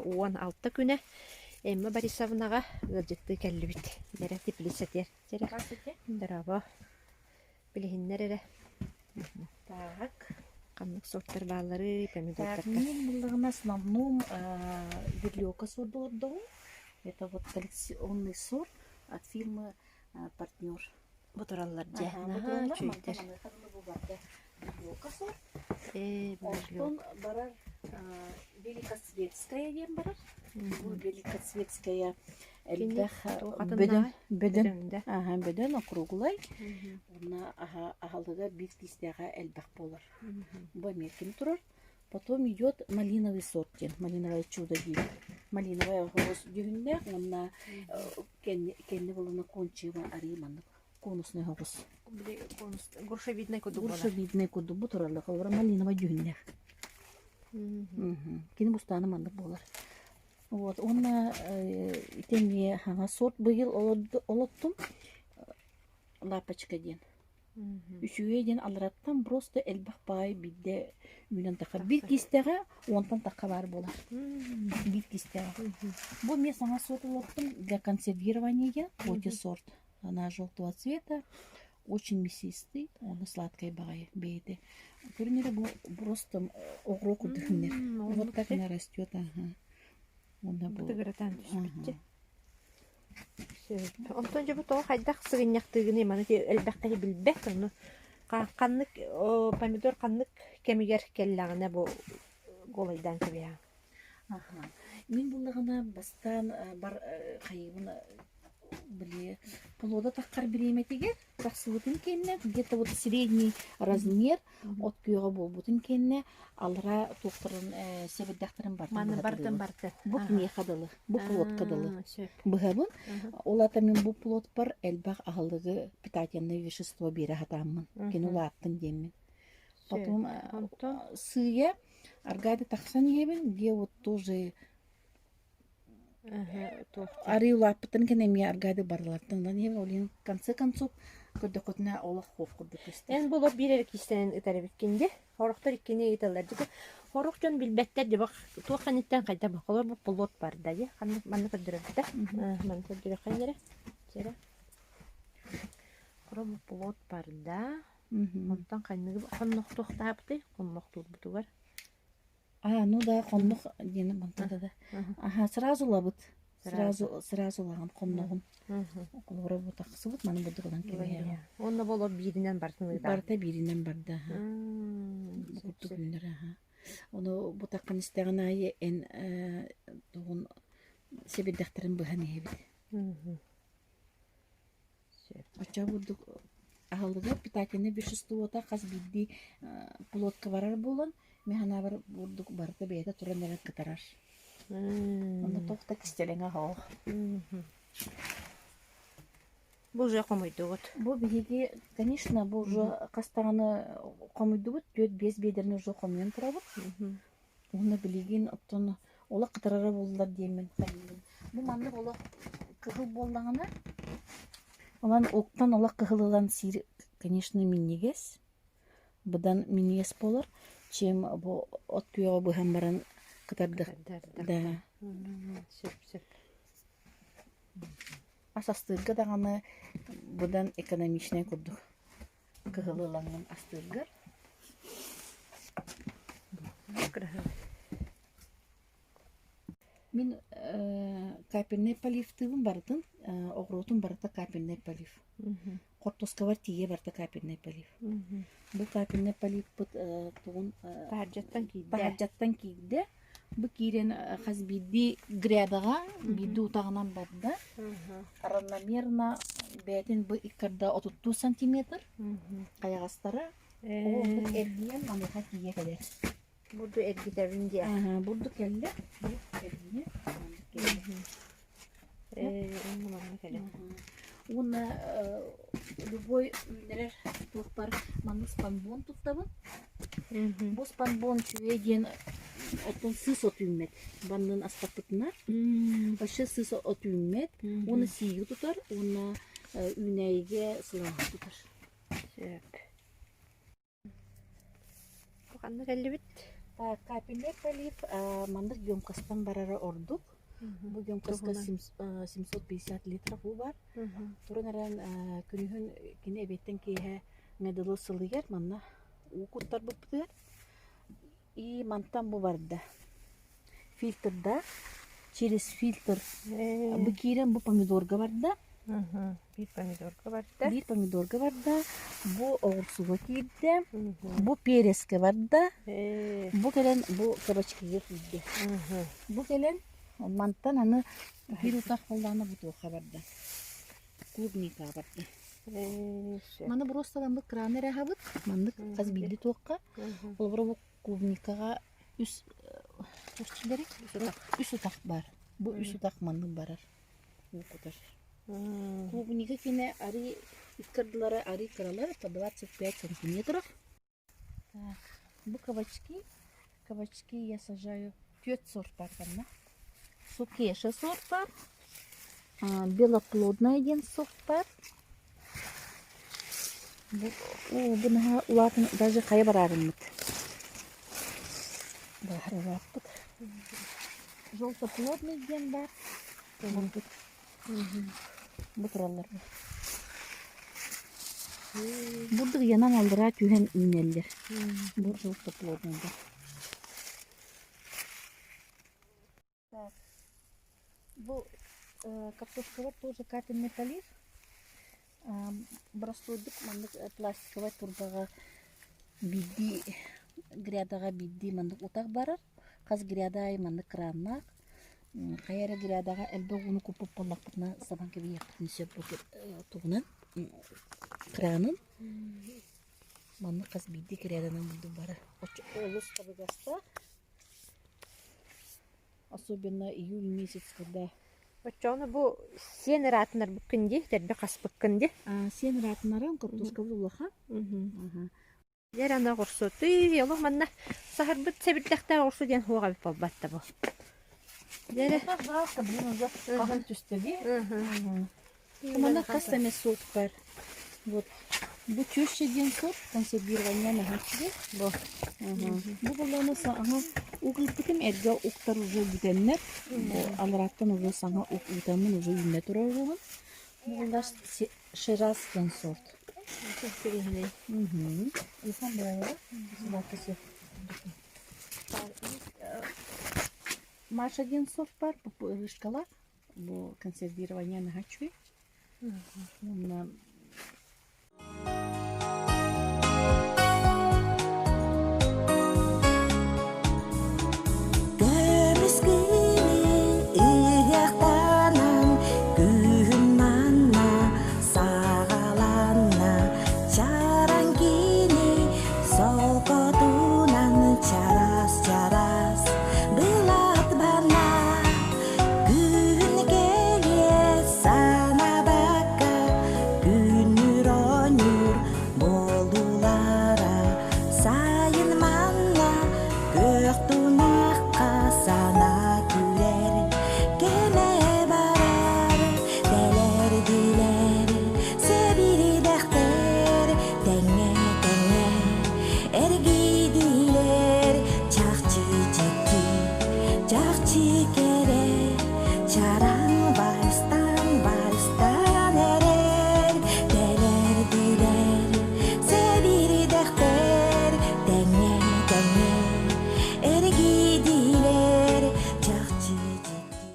уон алта күнэ Эмма Борисовнаға ылжытты кәллүбит. Дәрә теплисетер. Дәрәбә. Билһиннәр эре. Так. Каннык сорттар баалары, помидордар. Мен буллагына основном верлёка сорт. Это вот коллекционный сорт от фирмы «Партнер». Бутураллар же. Ага, Чөйдер. Верлёка сорт. Верлёк. Он барар великосветская дем барар. Великосветская беден округлай. Она агалыга бифтистяга эльбах полар. Бу меркин турар. Потом идет малиновый сорт, малиновое чудо дим. Малиновая голос дюгүндэ, онна кенне болона кончива ариман конусный голос. Грушевидный куду. Грушевидный куду бутуралла голора малиновая дюгүндэ. Кини бустаны мандык болар. Вот, онна темне хана сорт быйыл олоттум лапочка ден. Үшүгө ден алыраттан просто элбах бай бидде үйнөн така бир кистеге онтан така бар болар. Бир кистеге. Бу мен саңа сорт олоттум для консервирования, вот сорт. Она желтого цвета, очень мясистый, он сладкой бейте. Көрүнөр бу просто огроку дыхнер. Вот так она растет, ага. Бутыгыратан түспүтте. Онтон же бутон хайдак сыгынняктыгыны маны элбекте билбек ону каннык помидор каннык кемигер келлагына бу голайдан кебя. Ага. Мен буллагына бастан бар кайыбын биле плода таккар биреметиге таксыбытын кенне где-то вот средний размер от күйөгө болбутун кенне алра токтурун себеддактырын бар. Маны бартын барты. Бу не кадылы, бу плод кадылы. Быгабын олата мен бу плод бар элбак агалыгы питательное вещество бере хатаммын. Кен улаттын демин. Потом сыя аргады таксан ебин, где вот тоже ариулаппытын кенеме аргады барлаттын. Дан олин конце концов көдөкөтүнө олох ховкурду көстө. Эн болоп бирер кистен итарыбеккенде, хороктор иккене италар дип. Хорок жон билбеттер дип туаканиттен кайта бакалар бу плод бар да, я манны көдөрөттө. Манны көдөрө кайнере. Жера. Бу плод бар да. Онтан кайныгы коннок токтапты, коннок турбутугар. Ну да, коннок дени монтада да. Ага, сразу лабыт. Сразу лаган конногун. Колора бу таксыбыт, маны будуган кебе. Онда болоп биринен бартын. Барта биринен барда. Бутту күндөр, ага. Onu bu takkan isteğen ayı en doğun sebedeklerin bıhanı evi. Açça bulduk ağırlığı pitakene bir şustu ota kaz bildi plotka varar bulan mehana var bulduk barda beyde turanlara katarar. Onu toktak istelene hao. Бу же комойдугут. Бу биги, конечно, бу же кастаны комойдугут, 4-5 бедерни же комен турабыт. Уны билигин оттон ола кытарара болдулар деймен. Бу манны ола кыгыл болдагына. Олан октан ола кыгылылан сир, конечно, миннигес. Будан миннигес болар, чем бу от күйөгө быхан баран кытардык. Да. Сөп. Асастырга даганы будан экономичный курдук. Кыгылыланган астыргар. Мен капельный полив бардын, огротун барда капельный полив. Кортоскавар тие барда капельный полив. Бу капельный полив тугун бахаджаттан кийде. Бу кирен хазбиди грядага биди утагынан барда. Равномерно бетин бу иккарда 30 сантиметр. Каягастары. О, бу эрдиен маныха тие келер. Бурду эргитерин дия. Бурду келди. Эрдиен. Манна келе. Уна любой нерер тупар манны спанбон туттабын. Бу спанбон чуеден отон сыс отүммет. Баннын астапытына. Башы сыс отүммет. Оны сиги тутар, оны үнәйге сылаңа тутар. Сөп. Бу канны келли бит. Так, капельный полив мандык емкостан барара ордук. Бу емкостка 750 литров бу бар. Турунаран күнүхүн кине эбеттен киһе медалы сылыгар манна укуттар быптыр. И мантан бу барда. Фильтрда через фильтр бу кирен бу помидорга барда. Bir pomidorga barda. Bir pomidorga барда. Бу огурсуга кирде. Бу переске барда. Бу келен бу кабачкыга кирде. Бу келен мантан аны бир утак колдана бутуга барда. Клубника барда. Маны бростадан бу кранера хабыт. Мандык каз билди туакка. Ол бу клубникага үс берек. Үс утак бар. Бу үс утак мандык барар. Бу кутар. Клубника кине ари искардылары ари кралар по 25 сантиметров. Так, бу кабачки я сажаю 4 сорт бар канна. Сукеша сорт бар. Белоплодный один сорт бар. Бунаха улатын даже кая барарымыт. Барараппыт. Желтоплодный один бар. Бу туралар. Бурдук янан алдыра түйен үйнелдер. Бу желтоплодный. Так. Бу картошка тоже капельный полив. Брастойдук мандык пластиковый турдага бидди грядага бидди мандык утак барар. Каз грядай мандык краннак. Кайра грядага элбе уну купуп боллакпытна сабанка бияктын сөп тугунан кранын. Мандык каз бидди гряданан булду бара. Олус табыгаста. Особенно июль месяц, когда Бачаны бу сен ратынар бүккенде, тербе кас бүккенде. Сен ратынарам картошка булаха. Дер ана горсу. Ты ялы манна сахар бит себиттекте горсу ден хуга бит болбатта бу. Дер Пожалуйста, блин, уже кахан түстеги. Мана кастаме сорт бар. Вот. Бу чөшче ден сорт консервирование на хачиде. Бу буланы саңа угыл битим эрге уктар уже битеннер. Алраттан уже саңа ук витамин уже үйне тура болгон. Бу булаш шираз ден сорт. Исан бара. Бакысы. Маша ден сорт бар, бу шкала. Бу консервирование на хачуе. Çakçı kere çara